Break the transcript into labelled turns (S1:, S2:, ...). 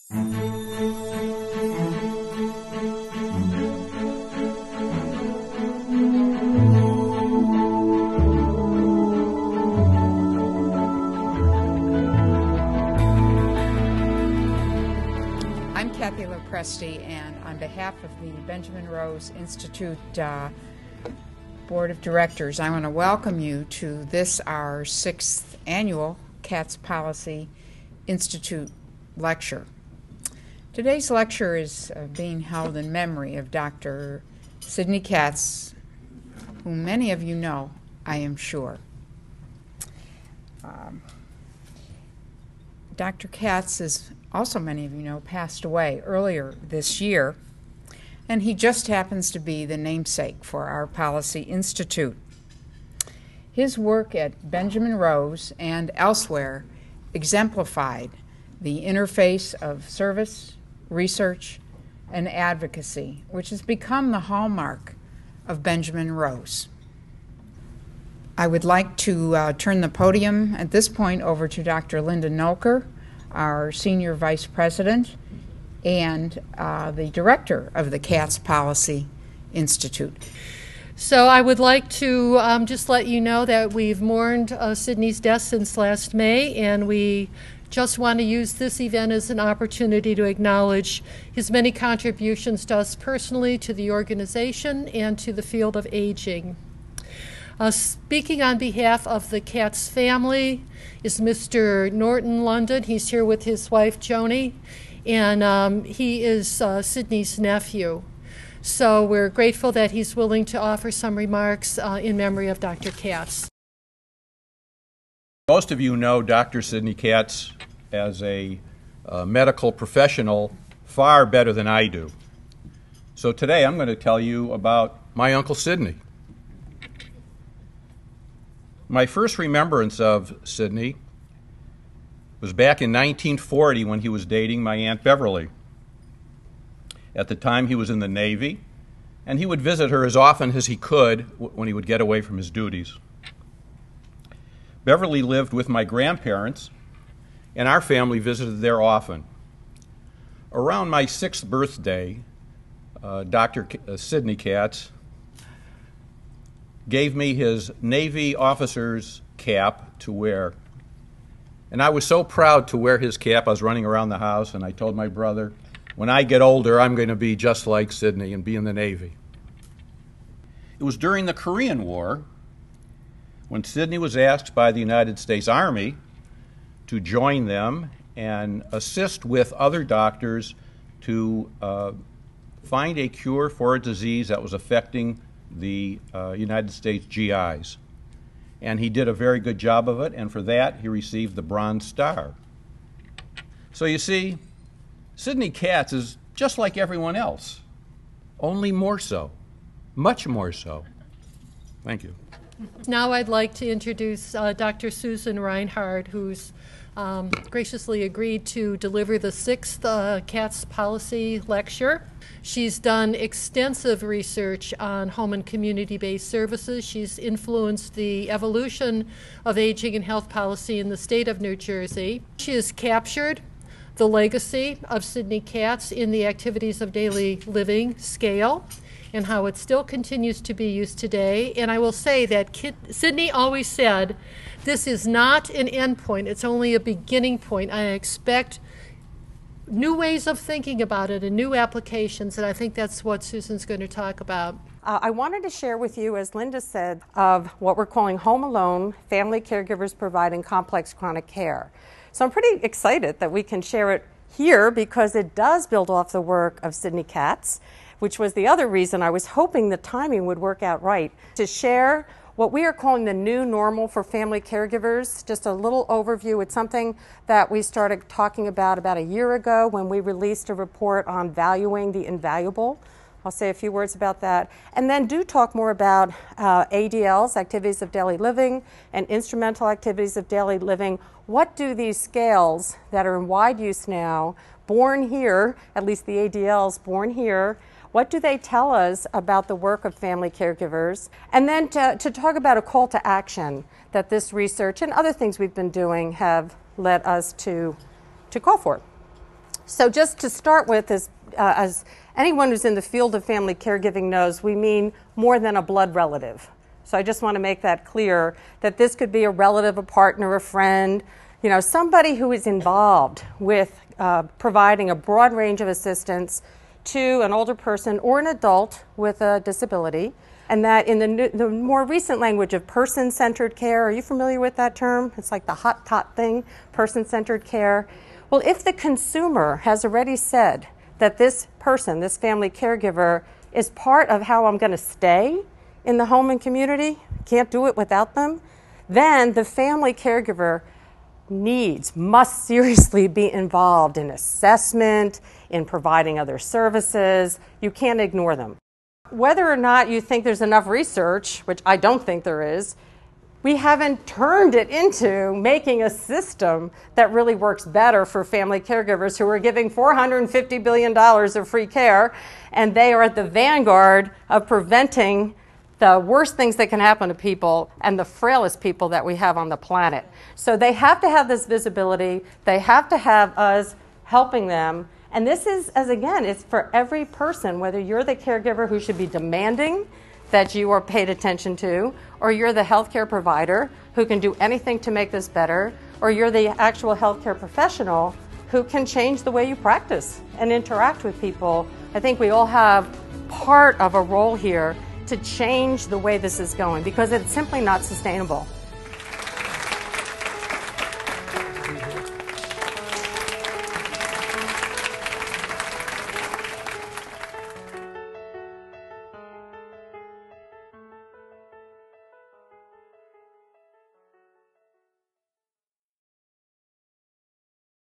S1: And on behalf of the Benjamin Rose Institute Board of Directors, I want to welcome you to this, our 6th annual Katz Policy Institute lecture. Today's lecture is being held in memory of Dr. Sidney Katz, whom many of you know, I am sure. Dr. Katz is also, many of you know, passed away earlier this year, and he just happens to be the namesake for our Policy Institute. His work at Benjamin Rose and elsewhere exemplified the interface of service, research, and advocacy, which has become the hallmark of Benjamin Rose. I would like to turn the podium at this point over to Dr. Linden Ulker, our Senior Vice President and the Director of the Katz Policy Institute.
S2: So I would like to just let you know that we've mourned Sidney's death since last May, and we just want to use this event as an opportunity to acknowledge his many contributions to us personally, to the organization, and to the field of aging. Speaking on behalf of the Katz family is Mr. Norton London. He's here with his wife, Joni, and he is Sidney's nephew. So we're grateful that he's willing to offer some remarks in memory of Dr. Katz.
S3: Most of you know Dr. Sidney Katz as a medical professional far better than I do. So today I'm going to tell you about my Uncle Sidney. My first remembrance of Sidney was back in 1940 when he was dating my Aunt Beverly. At the time he was in the Navy, and he would visit her as often as he could when he would get away from his duties. Beverly lived with my grandparents, and our family visited there often. Around my 6th birthday, Dr. Sidney Katz gave me his Navy officer's cap to wear. And I was so proud to wear his cap. I was running around the house, and I told my brother, when I get older, I'm going to be just like Sidney and be in the Navy. It was during the Korean War when Sidney was asked by the United States Army to join them and assist with other doctors to find a cure for a disease that was affecting the United States GIs. And he did a very good job of it, and for that he received the Bronze Star. So you see, Sidney Katz is just like everyone else, only more so, much more so. Thank you.
S2: Now I'd like to introduce Dr. Susan Reinhard, who's graciously agreed to deliver the 6th Katz Policy Lecture. She's done extensive research on home and community-based services. She's influenced the evolution of aging and health policy in the state of New Jersey. She has captured the legacy of Sidney Katz in the activities of daily living scale and how it still continues to be used today. And I will say that Sidney always said, this is not an end point, it's only a beginning point. I expect new ways of thinking about it and new applications, and I think that's what Susan's going to talk about.
S4: I wanted to share with you, as Linda said, of what we're calling Home Alone, Family Caregivers Providing Complex Chronic Care. So I'm pretty excited that we can share it here because it does build off the work of Sidney Katz, which was the other reason I was hoping the timing would work out right, to share what we are calling the new normal for family caregivers. Just a little overview. It's something that we started talking about a year ago when we released a report on valuing the invaluable. I'll say a few words about that. And then do talk more about ADLs, activities of daily living, and instrumental activities of daily living. What do these scales that are in wide use now, born here, at least the ADLs born here, what do they tell us about the work of family caregivers? And then to talk about a call to action that this research and other things we've been doing have led us to call for. So just to start with, as anyone who's in the field of family caregiving knows, we mean more than a blood relative. So I just want to make that clear, that this could be a relative, a partner, a friend, somebody who is involved with providing a broad range of assistance to an older person or an adult with a disability. And that in the more recent language of person-centered care, are you familiar with that term? It's like the hot thing, person-centered care. Well, if the consumer has already said that this person, this family caregiver, is part of how I'm going to stay in the home and community, can't do it without them, then the family caregiver must seriously be involved in assessment, in providing other services. You can't ignore them. Whether or not you think there's enough research, which I don't think there is, we haven't turned it into making a system that really works better for family caregivers who are giving $450 billion of free care, and they are at the vanguard of preventing the worst things that can happen to people and the frailest people that we have on the planet. So they have to have this visibility. They have to have us helping them. And this is, it's for every person, whether you're the caregiver who should be demanding that you are paid attention to, or you're the healthcare provider who can do anything to make this better, or you're the actual healthcare professional who can change the way you practice and interact with people. I think we all have part of a role here to change the way this is going, because it's simply not sustainable.